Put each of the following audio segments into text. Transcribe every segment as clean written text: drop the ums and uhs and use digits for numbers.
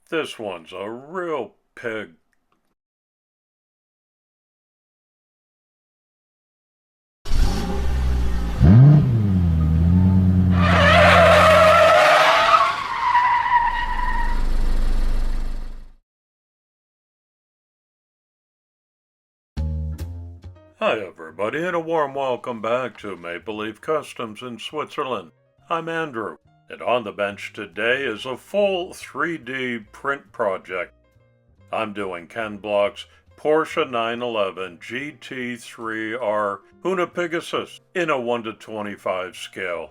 This one's a real pig. Hi everybody, and a warm welcome back to Maple Leaf Customs in Switzerland. I'm Andrew, and on the bench today is a full 3D print project. I'm doing Ken Block's Porsche 911 GT3R Hoonipigasus in a 1:25 scale.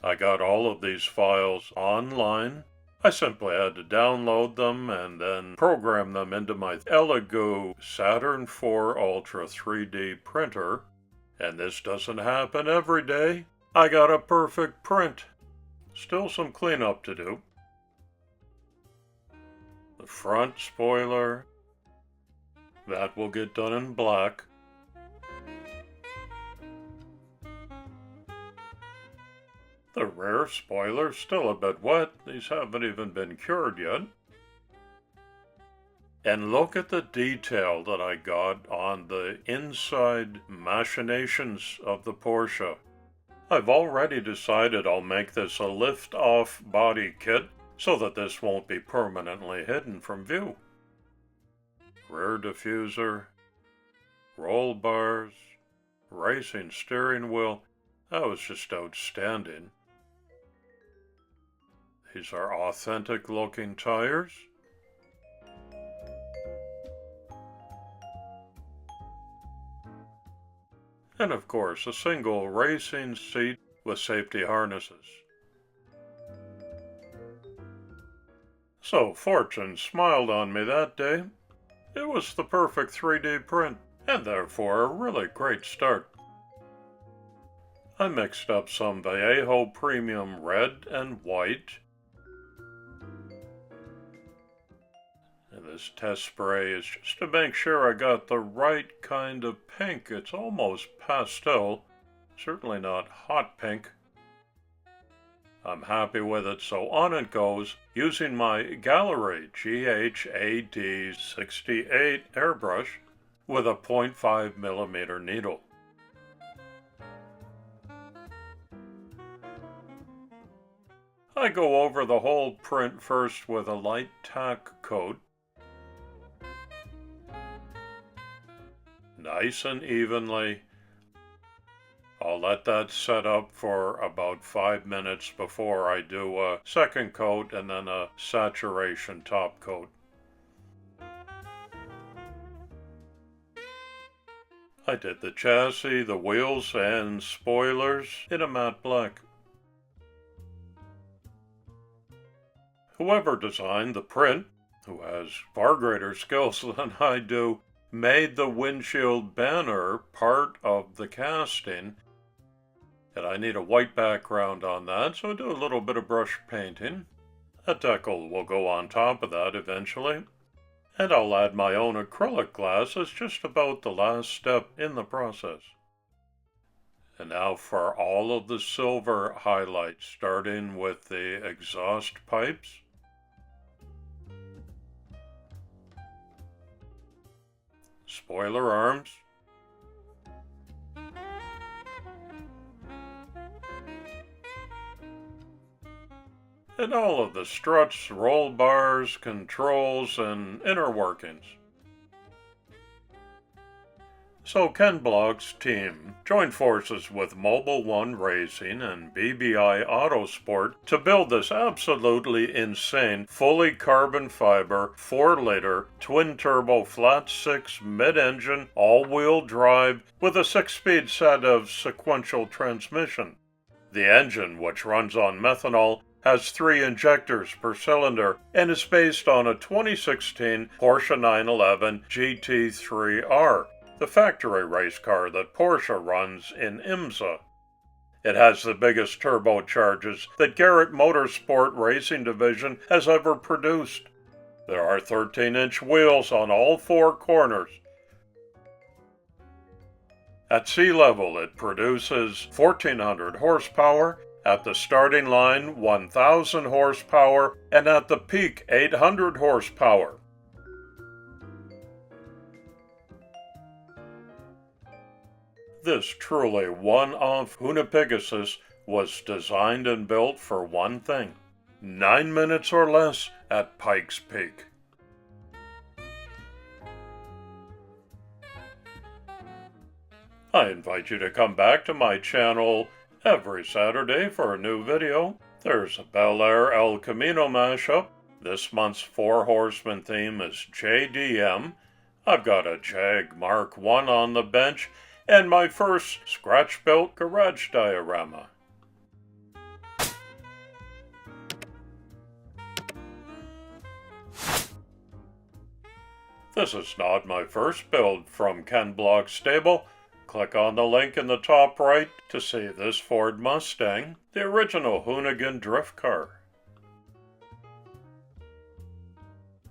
I got all of these files online. I simply had to download them and then program them into my Elegoo Saturn 4 Ultra 3D printer. And this doesn't happen every day. I got a perfect print. Still some cleanup to do. The front spoiler, that will get done in black. The rear spoiler's still a bit wet. These haven't even been cured yet. And look at the detail that I got on the inside machinations of the Porsche. I've already decided I'll make this a lift-off body kit so that this won't be permanently hidden from view. Rear diffuser, roll bars, racing steering wheel. That was just outstanding. These are authentic looking tires. And of course, a single racing seat with safety harnesses. So fortune smiled on me that day. It was the perfect 3D print, and therefore a really great start. I mixed up some Vallejo Premium Red and White. And this test spray is just to make sure I got the right kind of pink. It's almost pastel, certainly not hot pink. I'm happy with it, so on it goes, using my Gaahleri GHAD68 airbrush with a 0.5mm needle. I go over the whole print first with a light tack coat. Nice and evenly. I'll let that set up for about 5 minutes before I do a second coat and then a saturation top coat. I did the chassis, the wheels, and spoilers in a matte black. Whoever designed the print, who has far greater skills than I do, made the windshield banner part of the casting. And I need a white background on that, so I do a little bit of brush painting. A decal will go on top of that eventually. And I'll add my own acrylic glass as just about the last step in the process. And now for all of the silver highlights, starting with the exhaust pipes. Spoiler arms. And all of the struts, roll bars, controls, and inner workings. So Ken Block's team joined forces with Mobil 1 Racing and BBi Autosport to build this absolutely insane, fully carbon fiber, 4-liter, twin-turbo flat-six mid-engine, all-wheel drive with a 6-speed Sadev sequential transmission. The engine, which runs on methanol, has 3 injectors per cylinder and is based on a 2016 Porsche 911 GT3-R, the factory race car that Porsche runs in IMSA. It has the biggest turbocharges that Garrett Motorsport Racing Division has ever produced. There are 13-inch wheels on all 4 corners. At sea level, it produces 1,400 horsepower At the starting line, 1000 horsepower, and at the peak, 800 horsepower. This truly one-off Hoonipigasus was designed and built for one thing: 9 minutes or less at Pikes Peak. I invite you to come back to my channel every Saturday for a new video. There's a Bel Air El Camino mashup. This month's 4 Horsemen theme is JDM. I've got a Jag Mark I on the bench, and my first scratch-built garage diorama. This is not my first build from Ken Block's stable. Click on the link in the top right to see this Ford Mustang, the original Hoonigan drift car.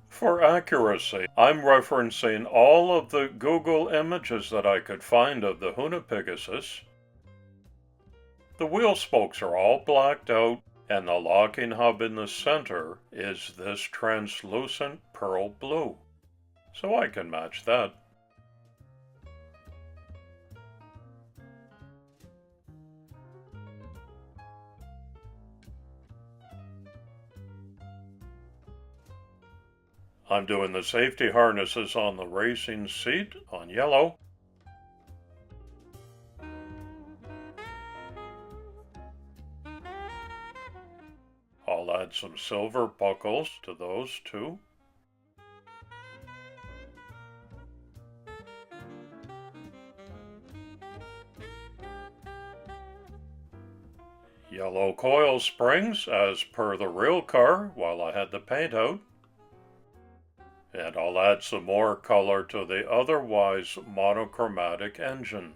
For accuracy, I'm referencing all of the Google images that I could find of the Hoonipigasus. The wheel spokes are all blacked out, and the locking hub in the center is this translucent pearl blue. So I can match that. I'm doing the safety harnesses on the racing seat on yellow. I'll add some silver buckles to those too. Yellow coil springs as per the real car while I had the paint out. And I'll add some more color to the otherwise monochromatic engine.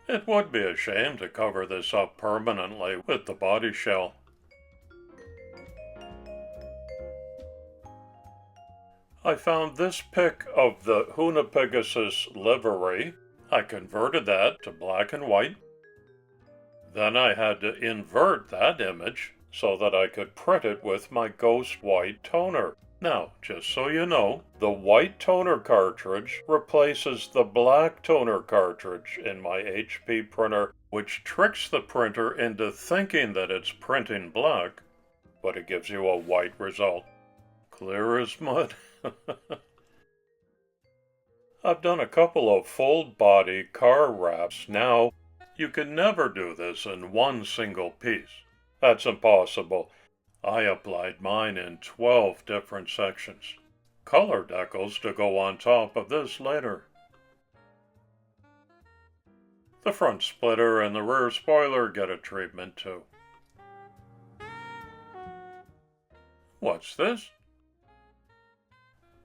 It would be a shame to cover this up permanently with the body shell. I found this pic of the Hoonipigasus livery. I converted that to black and white. Then I had to invert that image so that I could print it with my ghost white toner. Now, just so you know, the white toner cartridge replaces the black toner cartridge in my HP printer, which tricks the printer into thinking that it's printing black, but it gives you a white result. Clear as mud. I've done a couple of full-body car wraps. Now, you can never do this in one single piece. That's impossible. I applied mine in 12 different sections. Color decals to go on top of this later. The front splitter and the rear spoiler get a treatment too. What's this?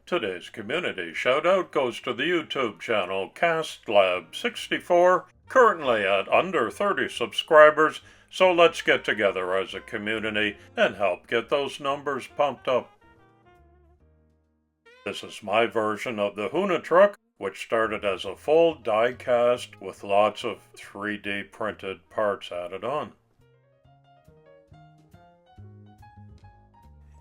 Today's community shout-out goes to the YouTube channel CastLab64, currently at under 30 subscribers, so let's get together as a community and help get those numbers pumped up. This is my version of the Hoonitruck, which started as a full die cast with lots of 3D printed parts added on.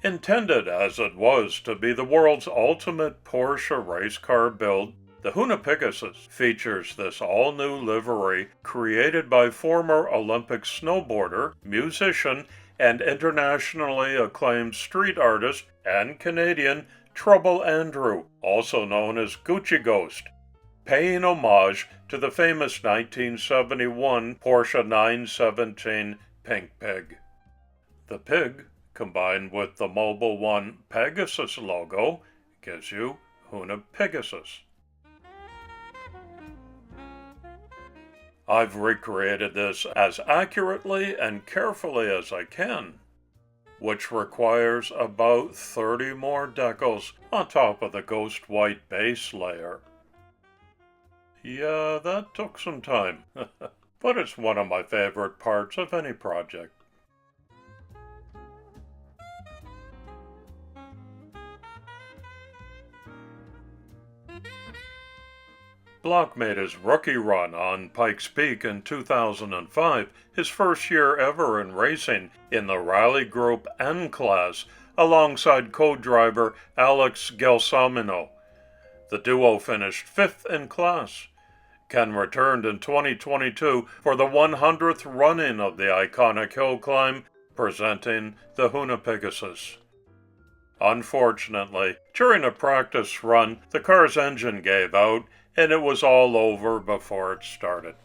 Intended as it was to be the world's ultimate Porsche race car build, the Hoonipigasus features this all-new livery created by former Olympic snowboarder, musician, and internationally acclaimed street artist and Canadian Trouble Andrew, also known as Guccighost, paying homage to the famous 1971 Porsche 917 Pink Pig. The pig, combined with the Mobil 1 Pegasus logo, gives you Hoonipigasus. I've recreated this as accurately and carefully as I can, which requires about 30 more decals on top of the ghost white base layer. Yeah, that took some time, but it's one of my favorite parts of any project. Block made his rookie run on Pikes Peak in 2005, his first year ever in racing in the Rally Group N class, alongside co-driver Alex Gelsomino. The duo finished 5th in class. Ken returned in 2022 for the 100th run-in of the iconic hill climb, presenting the Hoonipigasus. Unfortunately, during a practice run, the car's engine gave out, and it was all over before it started.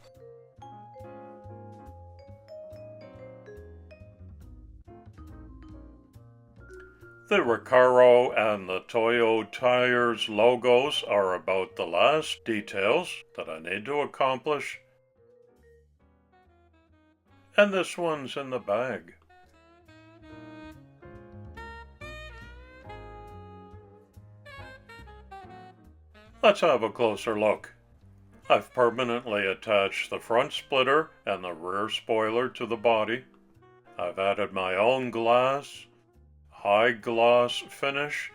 The Recaro and the Toyo Tires logos are about the last details that I need to accomplish. And this one's in the bag. Let's have a closer look. I've permanently attached the front splitter and the rear spoiler to the body. I've added my own glass, high gloss finish.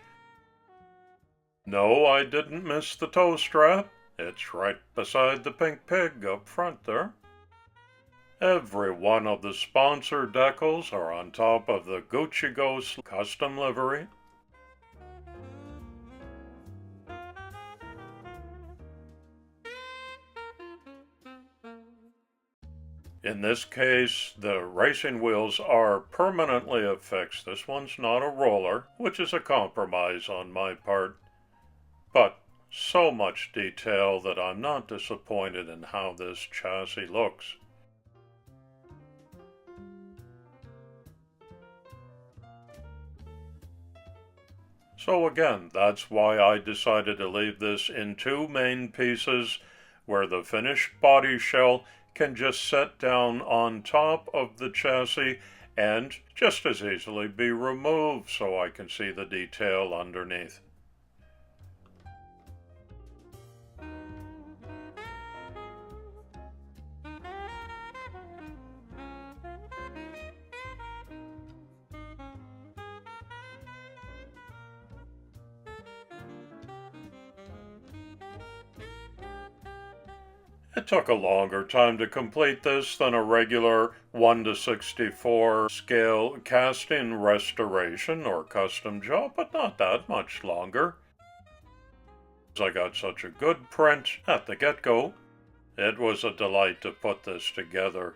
No, I didn't miss the toe strap. It's right beside the pink pig up front there. Every one of the sponsor decals are on top of the Guccighost custom livery. In this case, the racing wheels are permanently affixed. This one's not a roller, which is a compromise on my part. But so much detail that I'm not disappointed in how this chassis looks. So again, that's why I decided to leave this in 2 main pieces, where the finished body shell can just set down on top of the chassis and just as easily be removed so I can see the detail underneath. It took a longer time to complete this than a regular 1:64 scale casting restoration or custom job, but not that much longer. I got such a good print at the get-go. It was a delight to put this together.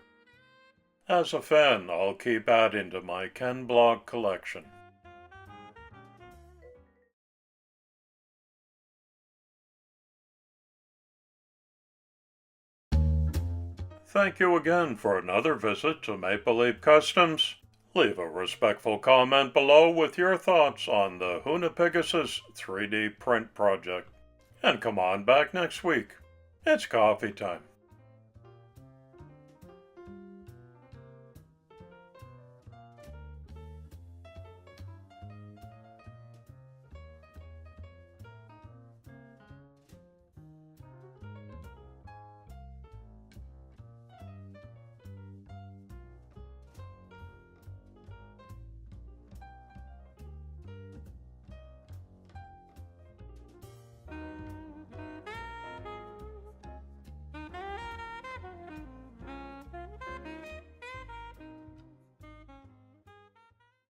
As a fan, I'll keep adding to my Ken Block collection. Thank you again for another visit to Maple Leaf Customs. Leave a respectful comment below with your thoughts on the Hoonipigasus 3D print project. And come on back next week. It's coffee time.